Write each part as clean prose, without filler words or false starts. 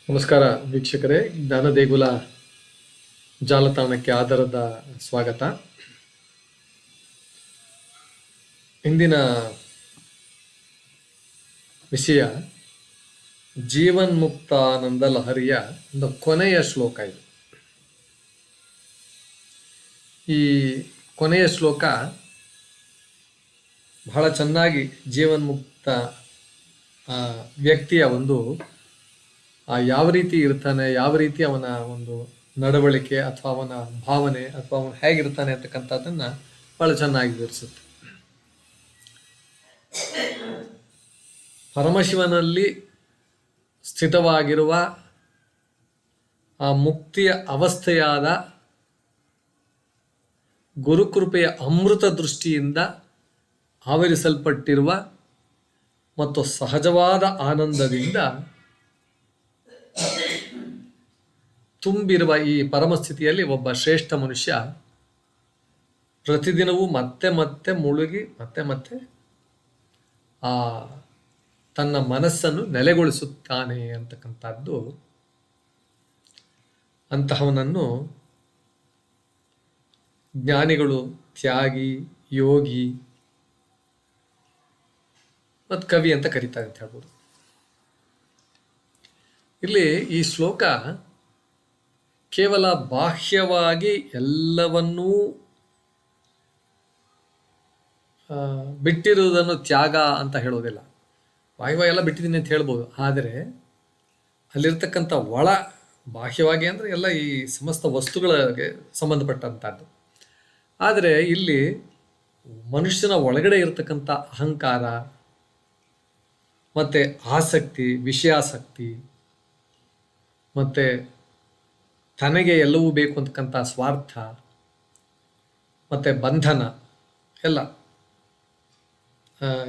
ನಮಸ್ಕಾರ ವೀಕ್ಷಕರೇ, ಜ್ಞಾನ ದೇಗುಲ ಜಾಲತಾಣಕ್ಕೆ ಆಧಾರದ ಸ್ವಾಗತ. ಇಂದಿನ ವಿಷಯ ಜೀವನ್ಮುಕ್ತಾನಂದ ಲಹರಿಯ ಒಂದು ಕೊನೆಯ ಶ್ಲೋಕ ಇದು. ಈ ಕೊನೆಯ ಶ್ಲೋಕ ಬಹಳ ಚೆನ್ನಾಗಿ ಜೀವನ್ಮುಕ್ತ ವ್ಯಕ್ತಿಯ ಒಂದು ಯಾವ ರೀತಿ ಇರ್ತಾನೆ, ಯಾವ ರೀತಿ ಅವನ ಒಂದು ನಡವಳಿಕೆ ಅಥವಾ ಅವನ ಭಾವನೆ ಅಥವಾ ಅವನು ಹೇಗಿರ್ತಾನೆ ಅಂತಕ್ಕಂಥದ್ದನ್ನ ಬಹಳ ಚೆನ್ನಾಗಿ ವಿವರಿಸುತ್ತೆ. ಪರಮಶಿವನಲ್ಲಿ ಸ್ಥಿತವಾಗಿರುವ ಆ ಮುಕ್ತಿಯ ಅವಸ್ಥೆಯಾದ ಗುರುಕೃಪೆಯ ಅಮೃತ ದೃಷ್ಟಿಯಿಂದ ಆವರಿಸಲ್ಪಟ್ಟಿರುವ ಮತ್ತು ಸಹಜವಾದ ಆನಂದದಿಂದ ತುಂಬಿರುವ ಈ ಪರಮಸ್ಥಿತಿಯಲ್ಲಿ ಒಬ್ಬ ಶ್ರೇಷ್ಠ ಮನುಷ್ಯ ಪ್ರತಿದಿನವೂ ಮತ್ತೆ ಮತ್ತೆ ಮುಳುಗಿ ಮತ್ತೆ ಆ ತನ್ನ ಮನಸ್ಸನ್ನು ನೆಲೆಗೊಳಿಸುತ್ತಾನೆ ಅಂತಕ್ಕಂಥದ್ದು. ಅಂತಹವನನ್ನು ಜ್ಞಾನಿಗಳು ತ್ಯಾಗಿ, ಯೋಗಿ ಮತ್ತು ಕವಿ ಅಂತ ಕರೀತಾರೆ ಅಂತ ಹೇಳ್ಬೋದು. ಇಲ್ಲಿ ಈ ಶ್ಲೋಕ ಕೇವಲ ಬಾಹ್ಯವಾಗಿ ಎಲ್ಲವನ್ನೂ ಬಿಟ್ಟಿರುವುದನ್ನು ತ್ಯಾಗ ಅಂತ ಹೇಳೋದಿಲ್ಲ. ಬಾಹ್ಯವಾಗಿ ಎಲ್ಲ ಬಿಟ್ಟಿದ್ದೀನಿ ಅಂತ ಹೇಳ್ಬೋದು, ಆದರೆ ಅಲ್ಲಿರ್ತಕ್ಕಂಥ ಒಳ ಬಾಹ್ಯವಾಗಿ ಅಂದರೆ ಎಲ್ಲ ಈ ಸಮಸ್ತ ವಸ್ತುಗಳಿಗೆ ಸಂಬಂಧಪಟ್ಟಂಥದ್ದು. ಆದರೆ ಇಲ್ಲಿ ಮನುಷ್ಯನ ಒಳಗಡೆ ಇರತಕ್ಕಂಥ ಅಹಂಕಾರ ಮತ್ತು ಆಸಕ್ತಿ, ವಿಷಯಾಸಕ್ತಿ ಮತ್ತು ತನಗೆ ಎಲ್ಲವೂ ಬೇಕು ಅಂತಕ್ಕಂಥ ಸ್ವಾರ್ಥ ಮತ್ತು ಬಂಧನ,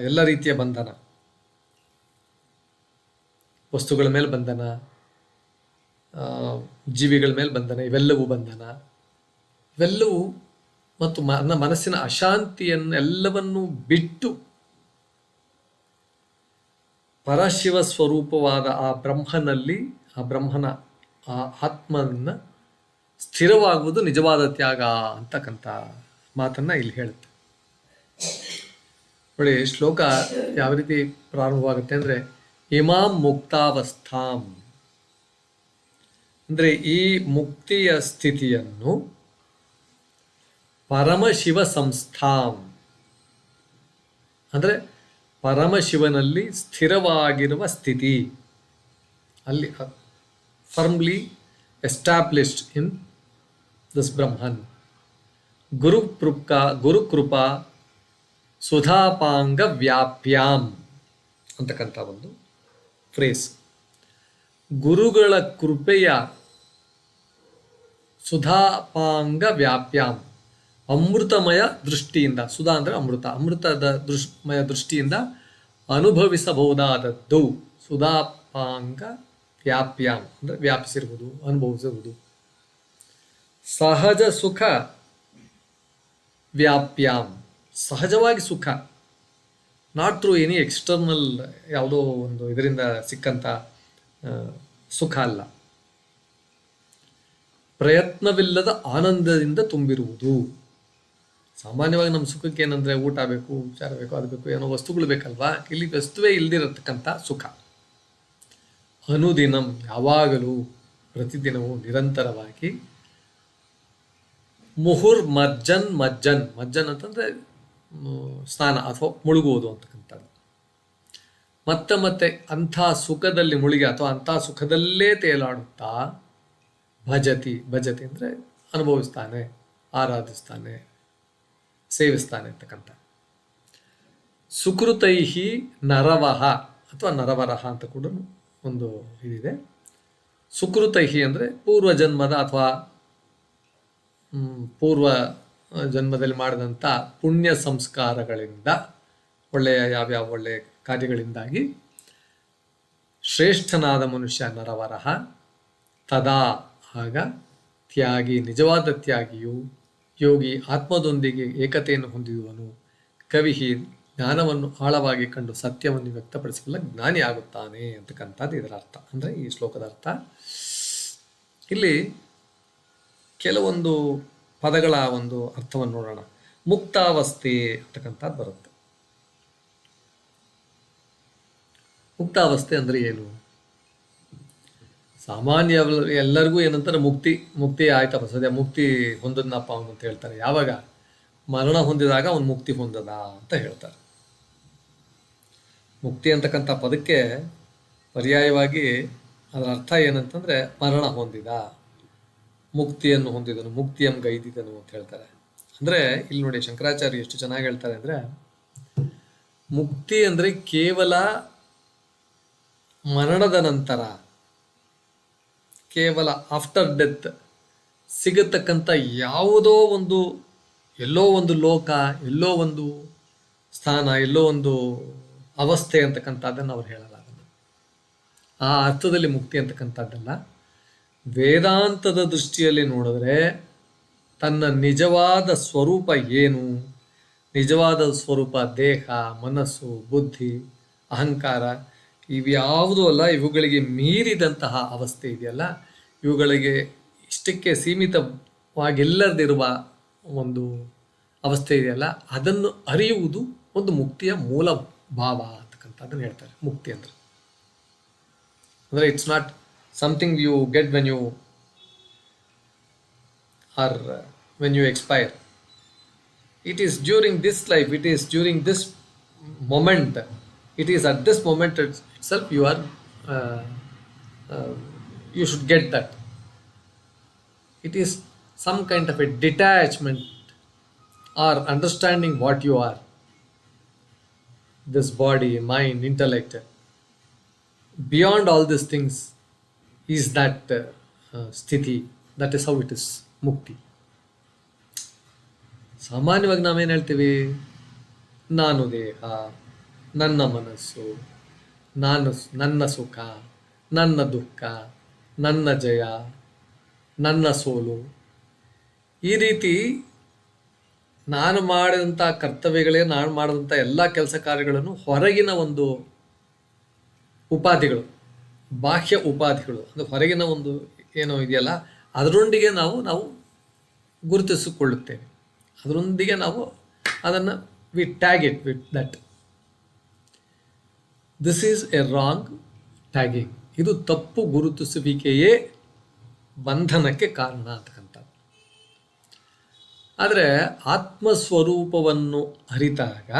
ಎಲ್ಲ ರೀತಿಯ ಬಂಧನ, ವಸ್ತುಗಳ ಮೇಲೆ ಬಂಧನ, ಜೀವಿಗಳ ಮೇಲೆ ಬಂಧನ, ಇವೆಲ್ಲವೂ ಬಂಧನ, ಇವೆಲ್ಲವೂ ಮತ್ತು ಮನಸ್ಸಿನ ಅಶಾಂತಿಯನ್ನೆಲ್ಲವನ್ನೂ ಬಿಟ್ಟು ಪರಶಿವ ಸ್ವರೂಪವಾದ ಆ ಬ್ರಹ್ಮನಲ್ಲಿ, ಆ ಬ್ರಹ್ಮನ ಆ ಆತ್ಮನ ಸ್ಥಿರವಾಗುವುದು ನಿಜವಾದ ತ್ಯಾಗ ಅಂತಕ್ಕಂಥ ಮಾತನ್ನ ಇಲ್ಲಿ ಹೇಳುತ್ತೆ. ನೋಡಿ, ಶ್ಲೋಕ ಯಾವ ರೀತಿ ಪ್ರಾರಂಭವಾಗುತ್ತೆ ಅಂದರೆ, ಇಮಾಂ ಮುಕ್ತಾವಸ್ಥಾಂ ಅಂದರೆ ಈ ಮುಕ್ತಿಯ ಸ್ಥಿತಿಯನ್ನು ಪರಮಶಿವ ಸಂಸ್ಥಾಂ ಅಂದರೆ ಪರಮಶಿವನಲ್ಲಿ ಸ್ಥಿರವಾಗಿರುವ ಸ್ಥಿತಿ, ಅಲ್ಲಿ ಫರ್ಮ್ಲಿ ಎಸ್ಟಾಬ್ಲಿಷ್ಡ್ ಇನ್ ದಿಸ್ ಬ್ರಹ್ಮನ್, ಗುರುಕೃಪಾ ಸುಧಾಪಾಂಗ ವ್ಯಾಪ್ಯಾಂ ಅಂತಕ್ಕಂಥ ಒಂದು ಫ್ರೇಸ್. ಗುರುಗಳ ಕೃಪೆಯ ಸುಧಾಪಾಂಗ ವ್ಯಾಪ್ಯಾಂ, ಅಮೃತಮಯ ದೃಷ್ಟಿಯಿಂದ, ಸುಧಾ ಅಂದರೆ ಅಮೃತ, ಅಮೃತದ ಮಯ ದೃಷ್ಟಿಯಿಂದ ಅನುಭವಿಸಬಹುದಾದದ್ದು. ಸುಧಾಪಾಂಗ ವ್ಯಾಪ್ಯಾಂ ಅಂದರೆ ವ್ಯಾಪಿಸಿರುವುದು, ಅನುಭವಿಸುವುದು. ಸಹಜ ಸುಖ ವ್ಯಾಪ್ಯಾಂ, ಸಹಜವಾಗಿ ಸುಖ, ನಾಟ್ ಥ್ರೂ ಎನಿ ಎಕ್ಸ್ಟರ್ನಲ್ ಯಾವುದೋ ಒಂದು ಇದರಿಂದ ಸಿಕ್ಕಂಥ ಸುಖ ಅಲ್ಲ. ಪ್ರಯತ್ನವಿಲ್ಲದ ಆನಂದದಿಂದ ತುಂಬಿರುವುದು. ಸಾಮಾನ್ಯವಾಗಿ ನಮ್ಮ ಸುಖಕ್ಕೆ ಏನಂದರೆ ಊಟ ಬೇಕು, ವಿಚಾರ ಬೇಕು, ಅದು ಬೇಕು, ಏನೋ ವಸ್ತುಗಳು ಬೇಕಲ್ವಾ. ಇಲ್ಲಿ ವಸ್ತುವೇ ಇಲ್ದಿರತಕ್ಕಂಥ ಸುಖ. ಅನುದಿನಂ, ಯಾವಾಗಲೂ, ಪ್ರತಿದಿನವೂ, ನಿರಂತರವಾಗಿ. ಮುಹುರ್ಮಜ್ಜನ್, ಮಜ್ಜನ್ ಅಂತಂದರೆ ಸ್ನಾನ ಅಥವಾ ಮುಳುಗುವುದು ಅಂತಕ್ಕಂಥದ್ದು. ಮತ್ತೆ ಅಂಥ ಸುಖದಲ್ಲಿ ಮುಳುಗಿ ಅಥವಾ ಅಂಥ ಸುಖದಲ್ಲೇ ತೇಲಾಡುತ್ತಾ ಭಜತಿ ಅಂದರೆ ಅನುಭವಿಸ್ತಾನೆ, ಆರಾಧಿಸ್ತಾನೆ, ಸೇವಿಸ್ತಾನೆ ಅಂತಕ್ಕಂಥ. ಸುಕೃತೈಹಿ ನರವಹ ಅಥವಾ ನರವರಹ ಅಂತ ಕೂಡ ಒಂದು ಇದಿದೆ. ಸುಕೃತೈಹಿ ಅಂದರೆ ಪೂರ್ವಜನ್ಮದ ಅಥವಾ ಪೂರ್ವ ಜನ್ಮದಲ್ಲಿ ಮಾಡಿದಂಥ ಪುಣ್ಯ ಸಂಸ್ಕಾರಗಳಿಂದ, ಯಾವ್ಯಾವ ಒಳ್ಳೆಯ ಕಾರ್ಯಗಳಿಂದಾಗಿ ಶ್ರೇಷ್ಠನಾದ ಮನುಷ್ಯ ನರವರಹ. ತದಾ, ಆಗ ತ್ಯಾಗಿ, ನಿಜವಾದ ತ್ಯಾಗಿಯು, ಯೋಗಿ, ಆತ್ಮದೊಂದಿಗೆ ಏಕತೆಯನ್ನು ಹೊಂದಿರುವನು. ಕವಿ, ಜ್ಞಾನವನ್ನು ಆಳವಾಗಿ ಕಂಡು ಸತ್ಯವನ್ನು ವ್ಯಕ್ತಪಡಿಸಬಲ್ಲ ಜ್ಞಾನಿ ಆಗುತ್ತಾನೆ ಅಂತಕ್ಕಂಥದ್ದು ಇದರ ಅರ್ಥ. ಅಂದರೆ ಈ ಶ್ಲೋಕದ ಅರ್ಥ. ಇಲ್ಲಿ ಕೆಲವೊಂದು ಪದಗಳ ಒಂದು ಅರ್ಥವನ್ನು ನೋಡೋಣ. ಮುಕ್ತಾವಸ್ಥೆ ಅಂತಕ್ಕಂಥದ್ದು ಬರುತ್ತೆ. ಮುಕ್ತಾವಸ್ಥೆ ಅಂದರೆ ಏನು? ಸಾಮಾನ್ಯ ಎಲ್ಲರಿಗೂ ಏನಂತಾರೆ, ಮುಕ್ತಿ ಆಯ್ತಪ್ಪ, ಸದ್ಯ ಮುಕ್ತಿ ಹೊಂದದ್ನಪ್ಪ ಅವನು ಅಂತ ಹೇಳ್ತಾರೆ. ಯಾವಾಗ? ಮರಣ ಹೊಂದಿದಾಗ ಅವನು ಮುಕ್ತಿ ಹೊಂದದ ಅಂತ ಹೇಳ್ತಾರೆ. ಮುಕ್ತಿ ಅಂತಕ್ಕಂಥ ಪದಕ್ಕೆ ಪರ್ಯಾಯವಾಗಿ ಅದರ ಅರ್ಥ ಏನಂತಂದರೆ ಮರಣ ಹೊಂದಿದ, ಮುಕ್ತಿಯನ್ನು ಹೊಂದಿದನು, ಮುಕ್ತಿಯನ್ನು ಗೈದಿದನು ಅಂತ ಹೇಳ್ತಾರೆ. ಅಂದರೆ ಇಲ್ಲಿ ನೋಡಿ, ಶಂಕರಾಚಾರ್ಯ ಎಷ್ಟು ಚೆನ್ನಾಗಿ ಹೇಳ್ತಾರೆ ಅಂದರೆ, ಮುಕ್ತಿ ಅಂದರೆ ಕೇವಲ ಮರಣದ ನಂತರ, ಕೇವಲ ಆಫ್ಟರ್ ಡೆತ್ ಸಿಗತಕ್ಕಂಥ ಯಾವುದೋ ಒಂದು, ಎಲ್ಲೋ ಒಂದು ಲೋಕ, ಎಲ್ಲೋ ಒಂದು ಸ್ಥಾನ, ಎಲ್ಲೋ ಒಂದು ಅವಸ್ಥೆ ಅಂತಕ್ಕಂಥದ್ದನ್ನು ಅವ್ರು ಹೇಳಲ್ಲ. ಆ ಅರ್ಥದಲ್ಲಿ ಮುಕ್ತಿ ಅಂತಕ್ಕಂಥದ್ದಲ್ಲ. ವೇದಾಂತದ ದೃಷ್ಟಿಯಲ್ಲಿ ನೋಡಿದ್ರೆ ತನ್ನ ನಿಜವಾದ ಸ್ವರೂಪ ಏನು? ನಿಜವಾದ ಸ್ವರೂಪ ದೇಹ, ಮನಸ್ಸು, ಬುದ್ಧಿ, ಅಹಂಕಾರ ಇವ್ಯಾವುದೂ ಅಲ್ಲ. ಇವುಗಳಿಗೆ ಮೀರಿದಂತಹ ಅವಸ್ಥೆ ಇದೆಯಲ್ಲ, ಇವುಗಳಿಗೆ ಇಷ್ಟಕ್ಕೆ ಸೀಮಿತವಾಗಿಲ್ಲದಿರುವ ಒಂದು ಅವಸ್ಥೆ ಇದೆಯಲ್ಲ, ಅದನ್ನು ಅರಿಯುವುದು ಒಂದು ಮುಕ್ತಿಯ ಮೂಲ ಭಾವ ಅಂತಕ್ಕಂಥದ್ದನ್ನು ಹೇಳ್ತಾರೆ. ಮುಕ್ತಿ ಅಂದರೆ it's not something you get when you are when you expire. It is during this life, it is during this moment, it is at this moment itself you are you should get that. It is some kind of a detachment or understanding what you are, this body, mind, intellect. Beyond all these things is that sthiti. That is how it is mukti. ಸಾಮಾನ್ಯವಾಗಿ ನಾವೇನು ಹೇಳ್ತೀವಿ? ನಾನು ದೇಹ, ನನ್ನ ಮನಸ್ಸು, ನನ್ನ ಸುಖ, ನನ್ನ ದುಃಖ, ನನ್ನ ಜಯ, ನನ್ನ ಸೋಲು, ಈ ರೀತಿ ನಾನು ಮಾಡಿದಂಥ ಕರ್ತವ್ಯಗಳೇ, ನಾನು ಮಾಡಿದಂಥ ಎಲ್ಲ ಕೆಲಸ ಕಾರ್ಯಗಳನ್ನು ಹೊರಗಿನ ಒಂದು ಉಪಾಧಿಗಳು, ಬಾಹ್ಯ ಉಪಾಧಿಗಳು, ಅಂದರೆ ಹೊರಗಿನ ಒಂದು ಏನೋ ಇದೆಯಲ್ಲ, ಅದರೊಂದಿಗೆ ನಾವು ಗುರುತಿಸಿಕೊಳ್ಳುತ್ತೇವೆ. ಅದರೊಂದಿಗೆ ನಾವು ಅದನ್ನು we tag it with that. This is a wrong tagging. ಇದು ತಪ್ಪು ಗುರುತಿಸುವಿಕೆಯೇ ಬಂಧನಕ್ಕೆ ಕಾರಣ ಅಂತಕ್ಕಂಥದ್ದು. ಆದರೆ ಆತ್ಮಸ್ವರೂಪವನ್ನು ಅರಿತಾಗ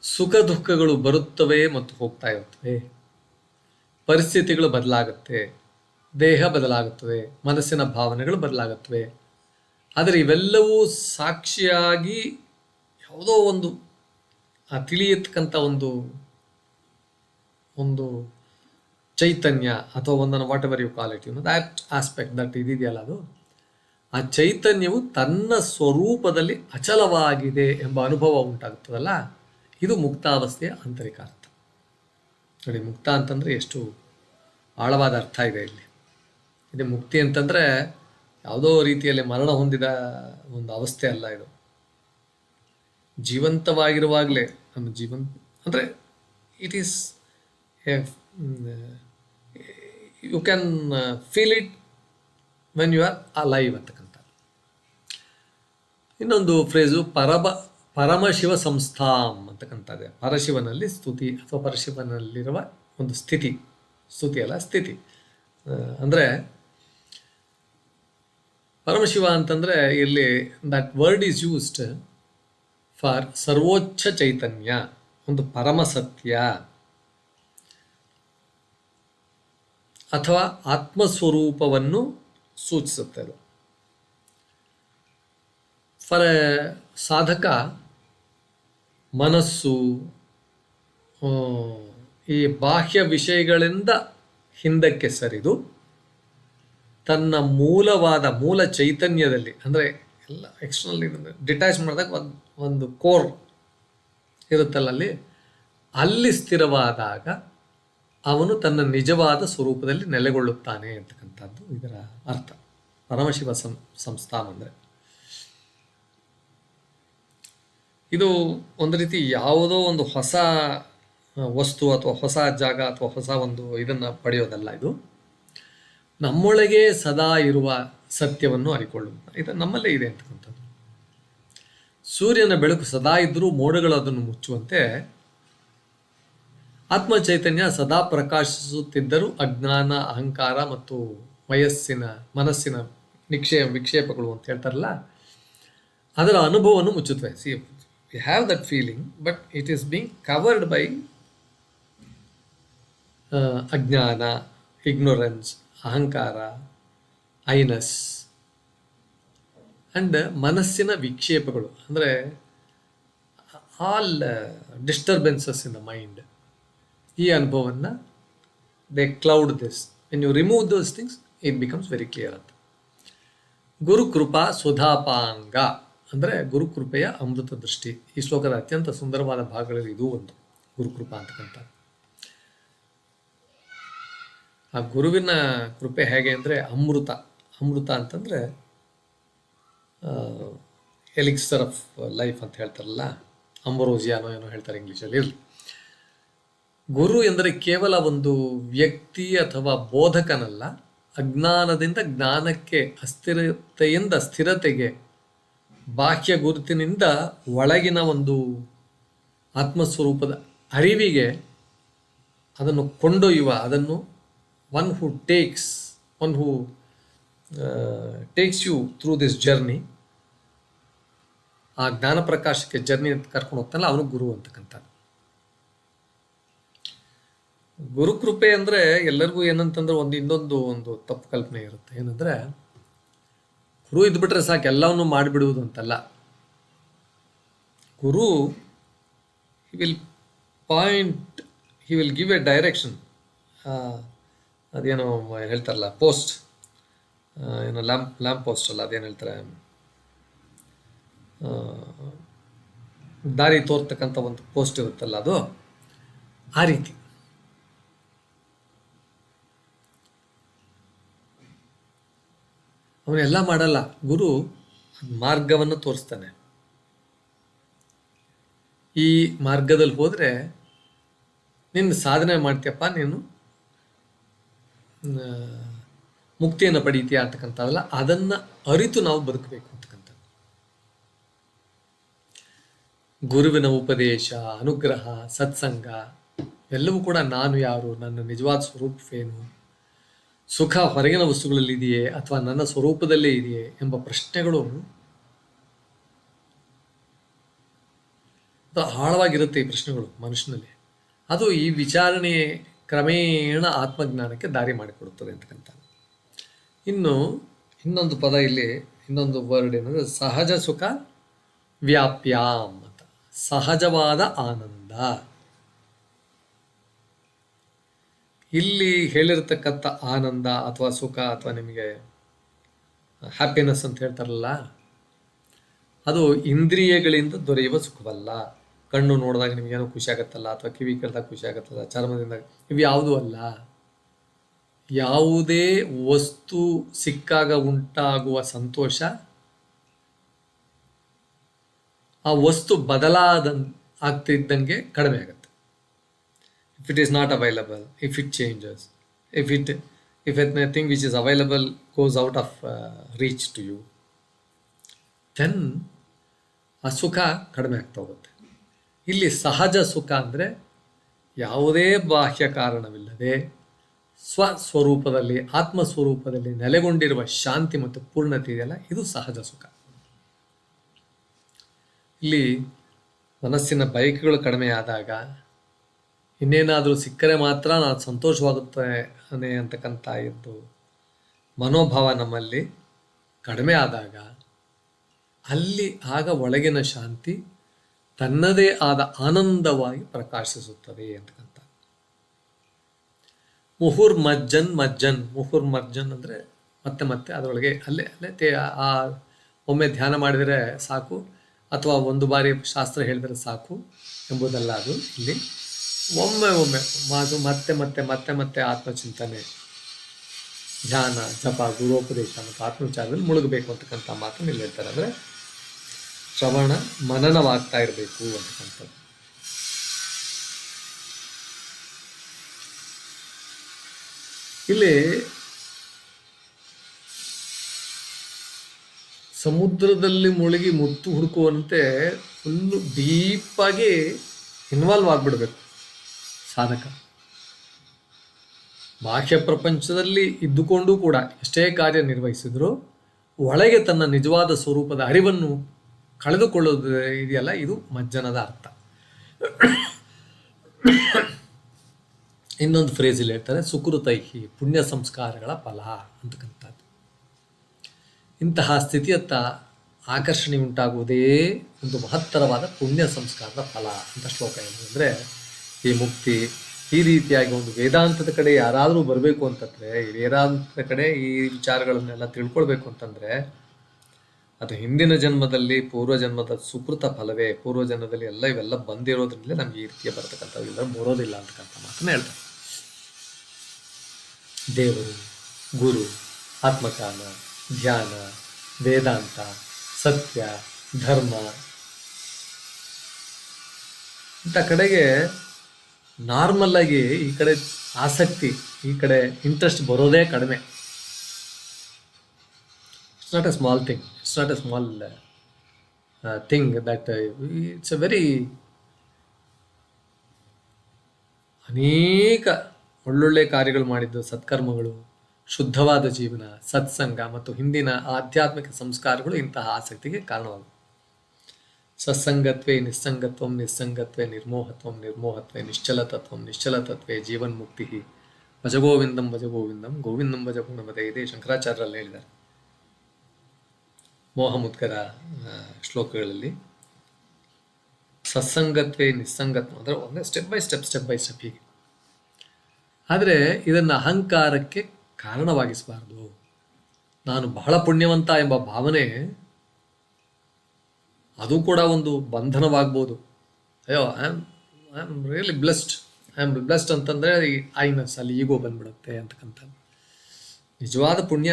ಸುಖ ದುಃಖಗಳು ಬರುತ್ತವೆ ಮತ್ತು ಹೋಗ್ತಾ ಇರುತ್ತವೆ, ಪರಿಸ್ಥಿತಿಗಳು ಬದಲಾಗುತ್ತೆ, ದೇಹ ಬದಲಾಗುತ್ತವೆ, ಮನಸ್ಸಿನ ಭಾವನೆಗಳು ಬದಲಾಗುತ್ತವೆ. ಆದರೆ ಇವೆಲ್ಲವೂ ಸಾಕ್ಷಿಯಾಗಿ ಯಾವುದೋ ಒಂದು ತಿಳಿಯತಕ್ಕಂಥ ಒಂದು ಚೈತನ್ಯ ಅಥವಾ ಒಂದನ್ನು whatever you call it, that aspect, that ಇದೆಯಲ್ಲ, ಅದು ಆ ಚೈತನ್ಯವು ತನ್ನ ಸ್ವರೂಪದಲ್ಲಿ ಅಚಲವಾಗಿದೆ ಎಂಬ ಅನುಭವ ಉಂಟಾಗುತ್ತದಲ್ಲ, ಇದು ಮುಕ್ತಾವಸ್ಥೆಯ ಆಂತರಿಕ ಅರ್ಥ. ನೋಡಿ, ಮುಕ್ತ ಅಂತಂದರೆ ಎಷ್ಟು ಆಳವಾದ ಅರ್ಥ ಇದೆ ಇಲ್ಲಿ. ಇದು ಮುಕ್ತಿ ಅಂತಂದರೆ ಯಾವುದೋ ರೀತಿಯಲ್ಲಿ ಮರಣ ಹೊಂದಿದ ಒಂದು ಅವಸ್ಥೆ ಅಲ್ಲ. ಇದು ಜೀವಂತವಾಗಿರುವಾಗಲೇ ನಮ್ಮ ಅಂದರೆ it is you can feel it when you are alive ಅಂತಕ್ಕಂಥ. ಇನ್ನೊಂದು ಫ್ರೇಜು ಪರಮಶಿವ ಸಂಸ್ಥಾಂ ಅಂತಕ್ಕಂಥದ್ದೇ. ಪರಶಿವನಲ್ಲಿ ಸ್ತುತಿ ಅಥವಾ ಪರಶಿವನಲ್ಲಿರುವ ಒಂದು ಸ್ಥಿತಿ, ಸ್ತುತಿ ಅಲ್ಲ ಸ್ಥಿತಿ. ಅಂದರೆ ಪರಮಶಿವ ಅಂತಂದರೆ ಇಲ್ಲಿ that word is used for ಸರ್ವೋಚ್ಚ ಚೈತನ್ಯ, ಒಂದು ಪರಮ ಸತ್ಯ ಅಥವಾ ಆತ್ಮಸ್ವರೂಪವನ್ನು ಸೂಚಿಸುತ್ತೆ. ಅದು ಫಾರ್ ಎ ಸಾಧಕ ಮನಸ್ಸು ಈ ಬಾಹ್ಯ ವಿಷಯಗಳಿಂದ ಹಿಂದಕ್ಕೆ ಸರಿದು ತನ್ನ ಮೂಲ ಚೈತನ್ಯದಲ್ಲಿ, ಅಂದರೆ ಎಲ್ಲ ಎಕ್ಸ್ಟರ್ನಲ್ ಡಿಟ್ಯಾಚ್ ಮಾಡಿದಾಗ ಒಂದು ಕೋರ್ ಇರುತ್ತಲ್ಲ, ಅಲ್ಲಿ ಸ್ಥಿರವಾದಾಗ ಅವನು ತನ್ನ ನಿಜವಾದ ಸ್ವರೂಪದಲ್ಲಿ ನೆಲೆಗೊಳ್ಳುತ್ತಾನೆ ಅಂತಕ್ಕಂಥದ್ದು ಇದರ ಅರ್ಥ. ಪರಮಶಿವ ಸಂಸ್ಥಾನ ಅಂದರೆ ಇದು ಒಂದು ರೀತಿ ಯಾವುದೋ ಒಂದು ಹೊಸ ವಸ್ತು ಅಥವಾ ಹೊಸ ಜಾಗ ಅಥವಾ ಹೊಸ ಒಂದು ಇದನ್ನು ಪಡೆಯೋದಲ್ಲ. ಇದು ನಮ್ಮೊಳಗೆ ಸದಾ ಇರುವ ಸತ್ಯವನ್ನು ಅರಿಕೊಳ್ಳುವುದು. ಇದು ನಮ್ಮಲ್ಲೇ ಇದೆ ಅಂತಕ್ಕಂಥದ್ದು. ಸೂರ್ಯನ ಬೆಳಕು ಸದಾ ಇದ್ದರೂ ಮೋಡಗಳು ಅದನ್ನು ಮುಚ್ಚುವಂತೆ ಆತ್ಮ ಚೈತನ್ಯ ಸದಾ ಪ್ರಕಾಶಿಸುತ್ತಿದ್ದರೂ ಅಜ್ಞಾನ, ಅಹಂಕಾರ ಮತ್ತು ಮನಸ್ಸಿನ ವಿಕ್ಷೇಪಗಳು ಅಂತ ಹೇಳ್ತಾರಲ್ಲ, ಅದರ ಅನುಭವವನ್ನು ಮುಚ್ಚುತ್ತವೆ. See, we have that feeling, but it is being covered by ಅಜ್ಞಾನ, ಇಗ್ನೊರೆನ್ಸ್, ಅಹಂಕಾರ, ಐನಸ್ ಆ್ಯಂಡ್ ಮನಸ್ಸಿನ ವಿಕ್ಷೇಪಗಳು. ಅಂದರೆ all disturbances in the mind. ಈ ಅನುಭವವನ್ನು they cloud this. When you remove those things it becomes very clear ಅಂತ. ಗುರುಕೃಪಾ ಸುಧಾಪಾಂಗ ಅಂದರೆ ಗುರುಕೃಪೆಯ ಅಮೃತ ದೃಷ್ಟಿ. ಈ ಶ್ಲೋಕದ ಅತ್ಯಂತ ಸುಂದರವಾದ ಭಾಗಗಳಲ್ಲಿ ಇದು ಒಂದು, ಗುರುಕೃಪಾ ಅಂತಕ್ಕಂಥ. ಆ ಗುರುವಿನ ಕೃಪೆ ಹೇಗೆ ಅಂದರೆ ಅಮೃತ. ಅಮೃತ ಅಂತಂದರೆ ಎಲಿಕ್ಸರ್ ಆಫ್ ಲೈಫ್ ಅಂತ ಹೇಳ್ತಾರಲ್ಲ, ಅಂಬರೋಸಿಯಾನೋ ಏನೋ ಹೇಳ್ತಾರೆ ಇಂಗ್ಲೀಷಲ್ಲಿ. ಇರಲಿ, ಗುರು ಎಂದರೆ ಕೇವಲ ಒಂದು ವ್ಯಕ್ತಿ ಅಥವಾ ಬೋಧಕನಲ್ಲ, ಅಜ್ಞಾನದಿಂದ ಜ್ಞಾನಕ್ಕೆ, ಅಸ್ಥಿರತೆಯಿಂದ ಸ್ಥಿರತೆಗೆ, ಬಾಹ್ಯ ಗುರುತಿನಿಂದ ಒಳಗಿನ ಒಂದು ಆತ್ಮಸ್ವರೂಪದ ಅರಿವಿಗೆ ಅದನ್ನು ಕೊಂಡೊಯ್ಯುವ, ಅದನ್ನು one who takes you through this journey, ಆ ಜ್ಞಾನ ಪ್ರಕಾಶಕ್ಕೆ ಜರ್ನಿ ಅಂತ ಕರ್ಕೊಂಡು ಹೋಗ್ತಾನಲ್ಲ, ಅವನು ಗುರು ಅಂತಕ್ಕಂಥ. ಗುರುಕೃಪೆ ಅಂದರೆ ಎಲ್ಲರಿಗೂ ಏನಂತಂದ್ರೆ ಇನ್ನೊಂದು ತಪ್ಪು ಕಲ್ಪನೆ ಇರುತ್ತೆ. ಏನಂದರೆ ಗುರು ಇದ್ಬಿಟ್ರೆ ಸಾಕು ಎಲ್ಲವನ್ನು ಮಾಡಿಬಿಡುವುದು ಅಂತಲ್ಲ. ಗುರು he will give a direction. ಅದೇನೋ ಹೇಳ್ತಾರಲ್ಲ, ಪೋಸ್ಟ್, ಏನೋ ಲ್ಯಾಂಪ್ ಪೋಸ್ಟ್ ಅಲ್ಲ, ಅದೇನು ಹೇಳ್ತಾರೆ, ದಾರಿ ತೋರ್ತಕ್ಕಂಥ ಒಂದು ಪೋಸ್ಟ್ ಇರುತ್ತಲ್ಲ, ಅದು ಆ ರೀತಿ. ಅವನೆಲ್ಲ ಮಾಡಲ್ಲ, ಗುರು ಮಾರ್ಗವನ್ನು ತೋರಿಸ್ತಾನೆ. ಈ ಮಾರ್ಗದಲ್ಲಿ ಹೋದರೆ ನೀನು ಸಾಧನೆ ಮಾಡ್ತೀಯಪ್ಪ, ನೀನು ಮುಕ್ತಿಯನ್ನು ಪಡೀತೀಯ ಅಂತಕ್ಕಂಥದ್ದಲ್ಲ, ಅದನ್ನು ಅರಿತು ನಾವು ಬದುಕಬೇಕು ಅಂತಕ್ಕಂಥ. ಗುರುವಿನ ಉಪದೇಶ, ಅನುಗ್ರಹ, ಸತ್ಸಂಗ ಎಲ್ಲವೂ ಕೂಡ ನಾನು ಯಾರು, ನನ್ನ ನಿಜವಾದ ಸ್ವರೂಪವೇನು, ಸುಖ ಹೊರಗಿನ ವಸ್ತುಗಳಲ್ಲಿ ಇದೆಯೇ ಅಥವಾ ನನ್ನ ಸ್ವರೂಪದಲ್ಲೇ ಇದೆಯೇ ಎಂಬ ಪ್ರಶ್ನೆಗಳು ಆಳವಾಗಿರುತ್ತೆ. ಈ ಪ್ರಶ್ನೆಗಳು ಮನುಷ್ಯನಲ್ಲಿ. ಅದು ಈ ವಿಚಾರಣೆ ಕ್ರಮೇಣ ಆತ್ಮಜ್ಞಾನಕ್ಕೆ ದಾರಿ ಮಾಡಿಕೊಡುತ್ತದೆ ಅಂತಕ್ಕಂಥ. ಇನ್ನೊಂದು ಪದ ಇಲ್ಲಿ, ಇನ್ನೊಂದು ವರ್ಡ್ ಏನಂದರೆ ಸಹಜ ಸುಖ ವ್ಯಾಪ್ಯಾಮ್ ಅಂತ. ಸಹಜವಾದ ಆನಂದ. ಇಲ್ಲಿ ಹೇಳಿರ್ತಕ್ಕಂಥ ಆನಂದ ಅಥವಾ ಸುಖ ಅಥವಾ ನಿಮಗೆ ಹ್ಯಾಪಿನೆಸ್ ಅಂತ ಹೇಳ್ತಾರಲ್ಲ, ಅದು ಇಂದ್ರಿಯಗಳಿಂದ ದೊರೆಯುವ ಸುಖವಲ್ಲ. ಕಣ್ಣು ನೋಡಿದಾಗ ನಿಮಗೇನೋ ಖುಷಿ ಆಗುತ್ತಲ್ಲ, ಅಥವಾ ಕಿವಿ ಕೇಳಿದಾಗ ಖುಷಿ ಆಗುತ್ತಲ್ಲ, ಚರ್ಮದಿಂದ, ಇವು ಯಾವುದೂ ಅಲ್ಲ. ಯಾವುದೇ ವಸ್ತು ಸಿಕ್ಕಾಗ ಉಂಟಾಗುವ ಸಂತೋಷ ಆ ವಸ್ತು ಆಗ್ತಿದ್ದಂಗೆ ಕಡಿಮೆ ಆಗುತ್ತೆ. If it is not available, if it changes, if anything which is available goes out of reach to you, then ಆ ಸುಖ ಕಡಿಮೆ ಆಗ್ತಾ ಹೋಗುತ್ತೆ. ಇಲ್ಲಿ ಸಹಜ ಸುಖ ಅಂದರೆ ಯಾವುದೇ ಬಾಹ್ಯ ಕಾರಣವಿಲ್ಲದೆ ಸ್ವಸ್ವರೂಪದಲ್ಲಿ, ಆತ್ಮಸ್ವರೂಪದಲ್ಲಿ ನೆಲೆಗೊಂಡಿರುವ ಶಾಂತಿ ಮತ್ತು ಪೂರ್ಣತೆ ಇದೆಯಲ್ಲ, ಇದು ಸಹಜ ಸುಖ. ಇಲ್ಲಿ ಮನಸ್ಸಿನ ಬಯಕೆಗಳು ಕಡಿಮೆ ಆದಾಗ, ಇನ್ನೇನಾದರೂ ಸಿಕ್ಕರೆ ಮಾತ್ರ ನಾನು ಸಂತೋಷವಾಗುತ್ತೇನೆ ಅಂತಕ್ಕಂಥ ಇದ್ದು ಮನೋಭಾವ ನಮ್ಮಲ್ಲಿ ಕಡಿಮೆ ಆದಾಗ, ಅಲ್ಲಿ ಆಗ ಒಳಗಿನ ಶಾಂತಿ ತನ್ನದೇ ಆದ ಆನಂದವಾಗಿ ಪ್ರಕಾಶಿಸುತ್ತದೆ ಅಂತಕ್ಕಂಥ. ಮುಹುರ್ಮರ್ಜನ್ ಅಂದರೆ ಮತ್ತೆ ಅದರೊಳಗೆ ಅಲ್ಲೇ ಒಮ್ಮೆ ಧ್ಯಾನ ಮಾಡಿದರೆ ಸಾಕು, ಅಥವಾ ಒಂದು ಬಾರಿ ಶಾಸ್ತ್ರ ಹೇಳಿದರೆ ಸಾಕು ಎಂಬುದಲ್ಲ. ಅದು ಇಲ್ಲಿ ಒಮ್ಮೆ ಮತ್ತೆ ಆತ್ಮಚಿಂತನೆ, ಧ್ಯಾನ, ಜಪ, ಗುರೋಪದೇಶ ಮತ್ತು ಆತ್ಮವಿಚಾರದಲ್ಲಿ ಮುಳುಗಬೇಕು ಅಂತಕ್ಕಂಥ ಮಾತನ್ನು ಇಲ್ಲಿ ಹೇಳ್ತಾರೆ. ಅಂದರೆ ಶ್ರವಣ ಮನನವಾಗ್ತಾ ಇರಬೇಕು ಅಂತಕ್ಕಂಥದ್ದು. ಇಲ್ಲಿ ಸಮುದ್ರದಲ್ಲಿ ಮುಳುಗಿ ಮುತ್ತು ಹುಡುಕುವಂತೆ ಫುಲ್ಲು ಡೀಪಾಗಿ ಇನ್ವಾಲ್ವ್ ಆಗ್ಬಿಡ್ಬೇಕು ಸಾಧಕ. ಬಾಹ್ಯ ಪ್ರಪಂಚದಲ್ಲಿ ಇದ್ದುಕೊಂಡು ಕೂಡ ಎಷ್ಟೇ ಕಾರ್ಯ ನಿರ್ವಹಿಸಿದ್ರು ಒಳಗೆ ತನ್ನ ನಿಜವಾದ ಸ್ವರೂಪದ ಅರಿವನ್ನು ಕಳೆದುಕೊಳ್ಳೋದು ಇದೆಯಲ್ಲ, ಇದು ಮಜ್ಜನದ ಅರ್ಥ. ಇನ್ನೊಂದು ಫ್ರೇಜಲ್ಲಿ ಹೇಳ್ತಾರೆ, ಸುಕೃತೈಹಿ, ಪುಣ್ಯ ಸಂಸ್ಕಾರಗಳ ಫಲ ಅಂತಕ್ಕಂಥದ್ದು. ಇಂತಹ ಸ್ಥಿತಿಯತ್ತ ಆಕರ್ಷಣೆ ಉಂಟಾಗುವುದೇ ಒಂದು ಮಹತ್ತರವಾದ ಪುಣ್ಯ ಸಂಸ್ಕಾರದ ಫಲ ಅಂತ ಶ್ಲೋಕ ಹೇಳಿದೆ. ಅಂದರೆ ಈ ಮುಕ್ತಿ, ಈ ರೀತಿಯಾಗಿ ಒಂದು ವೇದಾಂತದ ಕಡೆ ಯಾರಾದರೂ ಬರಬೇಕು ಅಂತಂದರೆ, ಈ ವೇದಾಂತದ ಕಡೆ ಈ ವಿಚಾರಗಳನ್ನೆಲ್ಲ ತಿಳ್ಕೊಳ್ಬೇಕು ಅಂತಂದರೆ ಅದು ಹಿಂದಿನ ಜನ್ಮದಲ್ಲಿ ಪೂರ್ವಜನ್ಮದ ಸುಕೃತ ಫಲವೇ. ಪೂರ್ವಜನ್ಮದಲ್ಲಿ ಎಲ್ಲ ಇವೆಲ್ಲ ಬಂದಿರೋದ್ರಿಂದಲೇ ನಮ್ಗೆ ಈ ರೀತಿಯ ಬರ್ತಕ್ಕಂಥವು, ಇಲ್ಲ ಬರೋದಿಲ್ಲ ಅಂತಕ್ಕಂಥ ಮಾತನ್ನ ಹೇಳ್ತಾರೆ. ದೇವರು, ಗುರು, ಆತ್ಮಕಾಲ, ಧ್ಯಾನ, ವೇದಾಂತ, ಸತ್ಯ, ಧರ್ಮ ಇಂಥ ಕಡೆಗೆ ನಾರ್ಮಲ್ ಆಗಿ ಈ ಕಡೆ ಆಸಕ್ತಿ, ಈ ಕಡೆ ಇಂಟ್ರೆಸ್ಟ್ ಬರೋದೇ ಕಡಿಮೆ. It's not A small thing, it's not A small thing that it's A very ಅನೇಕ ಒಳ್ಳೊಳ್ಳೆ ಕಾರ್ಯಗಳು ಮಾಡಿದ್ದು, ಸತ್ಕರ್ಮಗಳು, ಶುದ್ಧವಾದ ಜೀವನ, ಸತ್ಸಂಗ ಮತ್ತು ಹಿಂದಿನ ಆಧ್ಯಾತ್ಮಿಕ ಸಂಸ್ಕಾರಗಳು ಇಂತಹ ಆಸಕ್ತಿಗೆ ಕಾರಣವಾಗುತ್ತವೆ. ಸತ್ಸಂಗತ್ವೇ ನಿಸ್ಸಂಗತ್ವಂ, ನಿಸ್ಸಂಗತ್ವೇ ನಿರ್ಮೋಹತ್ವಂ, ನಿರ್ಮೋಹತ್ವೇ ನಿಶ್ಚಲತತ್ವಂ, ನಿಶ್ಚಲತತ್ವೇ ಜೀವನ್ಮುಕ್ತಿ, ಭಜಗೋವಿಂದಂ ಭಜಗೋವಿಂದಂ ಗೋವಿಂದಂ ಭಜ ಪೂರ್ಣಮತೆ. ಇದೇ ಶಂಕರಾಚಾರ್ಯರಲ್ಲಿ ಹೇಳಿದ್ದಾರೆ ಮೋಹಮುದ್ಗರ ಶ್ಲೋಕಗಳಲ್ಲಿ. ಸತ್ಸಂಗತ್ವೇ ನಿಸ್ಸಂಗತ್ವ ಅಂದರೆ ಒಂದೇ ಸ್ಟೆಪ್ ಬೈ ಸ್ಟೆಪ್ ಹೀಗೆ. ಆದರೆ ಇದನ್ನು ಅಹಂಕಾರಕ್ಕೆ ಕಾರಣವಾಗಿಸಬಾರ್ದು. ನಾನು ಬಹಳ ಪುಣ್ಯವಂತ ಎಂಬ ಭಾವನೆ ಅದು ಕೂಡ ಒಂದು ಬಂಧನವಾಗ್ಬೋದು. ಅಯ್ಯೋ ಐ ಆಮ್ ರಿಯಲಿ ಬ್ಲೆಸ್ಡ್ ಅಂತಂದರೆ ಐನಸ್, ಅಲ್ಲಿ ಈಗೋ ಬಂದ್ಬಿಡುತ್ತೆ ಅಂತಕ್ಕಂಥದ್ದು. ನಿಜವಾದ ಪುಣ್ಯ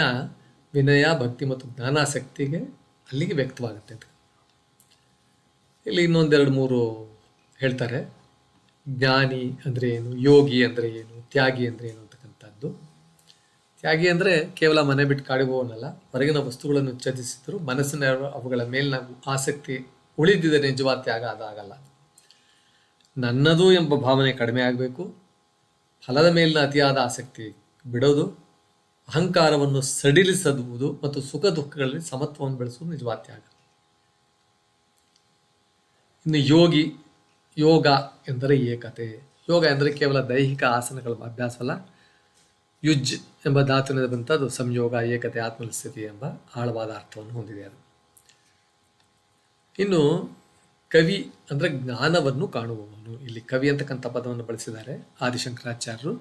ವಿನಯ, ಭಕ್ತಿ ಮತ್ತು ಜ್ಞಾನಾಸಕ್ತಿಗೆ ಅಲ್ಲಿಗೆ ವ್ಯಕ್ತವಾಗುತ್ತೆ ಅಂತ. ಇಲ್ಲಿ ಇನ್ನೊಂದೆರಡು ಮೂರು ಹೇಳ್ತಾರೆ. ಜ್ಞಾನಿ ಅಂದರೆ ಏನು, ಯೋಗಿ ಅಂದರೆ ಏನು, ತ್ಯಾಗಿ ಅಂದರೆ ಏನು ಅಂತಕ್ಕಂಥದ್ದು. ತ್ಯಾಗಿ ಅಂದರೆ ಕೇವಲ ಮನೆ ಬಿಟ್ಟು ಕಾಡಿಗೆ ಹೋಗೋನಲ್ಲ, ಹೊರಗಿನ ವಸ್ತುಗಳನ್ನು ತ್ಯಜಿಸಿದ್ರು ಮನಸ್ಸಿನ ಅವುಗಳ ಮೇಲಿನ ಆಸಕ್ತಿ ಉಳಿದಿದ್ದರೆ ನಿಜವಾದ ತ್ಯಾಗ ಅದಾಗಲ್ಲ. ನನ್ನದು ಎಂಬ ಭಾವನೆ ಕಡಿಮೆ ಆಗಬೇಕು, ಫಲದ ಮೇಲಿನ ಅತಿಯಾದ ಆಸಕ್ತಿ ಬಿಡೋದು, ಅಹಂಕಾರವನ್ನು ಸಡಿಲಿಸುವುದು ಮತ್ತು ಸುಖ ದುಃಖಗಳಲ್ಲಿ ಸಮತ್ವವನ್ನು ಬೆಳೆಸುವುದು ನಿಜವಾದ ತ್ಯಾಗ. ಇನ್ನು ಯೋಗ ಎಂದರೆ ಏಕತೆ. ಯೋಗ ಎಂದರೆ ಕೇವಲ ದೈಹಿಕ ಆಸನಗಳ ಅಭ್ಯಾಸವಲ್ಲ. ಯುಜ್ ಎಂಬ ಧಾತುವಿನಿಂದ ಬಂತದ್ದು ಸಂಯೋಗ, ಏಕತೆ, ಆತ್ಮಸ್ಥಿತಿ ಎಂಬ ಆಳವಾದ ಅರ್ಥವನ್ನು ಹೊಂದಿದೆ ಅದು. ಇನ್ನು ಕವಿ ಅಂದರೆ ಜ್ಞಾನವನ್ನು ಕಾಣುವವನು. ಇಲ್ಲಿ ಕವಿ ಅಂತಕ್ಕಂಥ ಪದವನ್ನು ಬಳಸಿದ್ದಾರೆ ಆದಿಶಂಕರಾಚಾರ್ಯರು.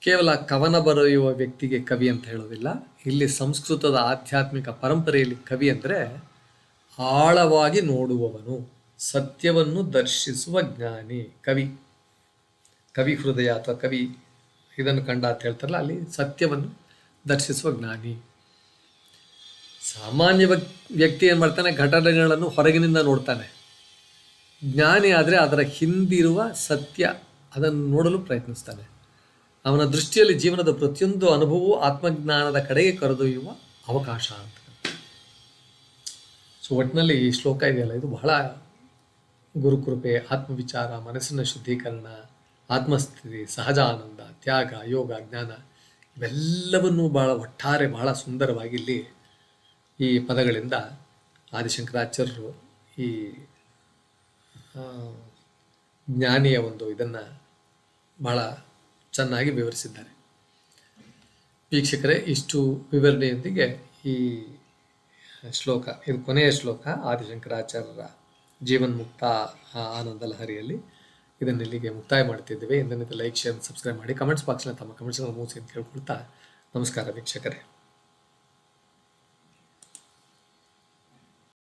ಕೇವಲ ಕವನ ಬರೆಯುವ ವ್ಯಕ್ತಿಗೆ ಕವಿ ಅಂತ ಹೇಳೋದಿಲ್ಲ. ಇಲ್ಲಿ ಸಂಸ್ಕೃತದ ಆಧ್ಯಾತ್ಮಿಕ ಪರಂಪರೆಯಲ್ಲಿ ಕವಿ ಅಂದರೆ ಆಳವಾಗಿ ನೋಡುವವನು, ಸತ್ಯವನ್ನು ದರ್ಶಿಸುವ ಜ್ಞಾನಿ. ಕವಿ ಹೃದಯ ಅಥವಾ ಕವಿ ಇದನ್ನು ಕಂಡ ಅಂತ ಹೇಳ್ತಾರಲ್ಲ, ಅಲ್ಲಿ ಸತ್ಯವನ್ನು ದರ್ಶಿಸುವ ಜ್ಞಾನಿ. ಸಾಮಾನ್ಯ ವ್ಯಕ್ತಿ ಏನು ಮಾಡ್ತಾನೆ, ಘಟನೆಗಳನ್ನು ಹೊರಗಿನಿಂದ ನೋಡ್ತಾನೆ. ಜ್ಞಾನಿ ಆದರೆ ಅದರ ಹಿಂದಿರುವ ಸತ್ಯ ಅದನ್ನು ನೋಡಲು ಪ್ರಯತ್ನಿಸ್ತಾನೆ. ಅವನ ದೃಷ್ಟಿಯಲ್ಲಿ ಜೀವನದ ಪ್ರತಿಯೊಂದು ಅನುಭವವು ಆತ್ಮಜ್ಞಾನದ ಕಡೆಗೆ ಕರೆದೊಯ್ಯುವ ಅವಕಾಶ ಅಂತ. ಸೊ ಒಟ್ಟಿನಲ್ಲಿ ಈ ಶ್ಲೋಕ ಇದೆಯಲ್ಲ, ಇದು ಬಹಳ ಗುರುಕೃಪೆ, ಆತ್ಮವಿಚಾರ, ಮನಸ್ಸಿನ ಶುದ್ಧೀಕರಣ, ಆತ್ಮಸ್ಥಿತಿ, ಸಹಜ ಆನಂದ, ತ್ಯಾಗ, ಯೋಗ, ಜ್ಞಾನ ಇವೆಲ್ಲವನ್ನೂ ಬಹಳ ಸುಂದರವಾಗಿ ಇಲ್ಲಿ ಈ ಪದಗಳಿಂದ ಆದಿಶಂಕರಾಚಾರ್ಯರು ಈ ಜ್ಞಾನಿಯ ಒಂದು ಇದನ್ನು ಬಹಳ ಚೆನ್ನಾಗಿ ವಿವರಿಸಿದ್ದಾರೆ. ವೀಕ್ಷಕರೇ, ಇಷ್ಟು ವಿವರಣೆಯೊಂದಿಗೆ ಈ ಶ್ಲೋಕ, ಇದು ಕೊನೆಯ ಶ್ಲೋಕ ಆದಿಶಂಕರಾಚಾರ್ಯರ ಜೀವನ್ಮುಕ್ತ ಆನಂದ ಲಹರಿಯಲ್ಲಿ. ಇದನ್ನು ಇಲ್ಲಿಗೆ ಮುಕ್ತಾಯ ಮಾಡ್ತಿದ್ದೇವೆ. ಎಂದನಿಂದ ಲೈಕ್, ಶೇರ್, ಸಬ್ಸ್ಕ್ರೈಬ್ ಮಾಡಿ. ಕಮೆಂಟ್ಸ್ ಬಾಕ್ಸ್ನ ತಮ್ಮ ಕಮೆಂಟ್ಸ್ಗಳನ್ನು ಮೂಸಿ ಅಂತ ಕೇಳ್ಕೊಳ್ತಾ ನಮಸ್ಕಾರ ವೀಕ್ಷಕರೇ.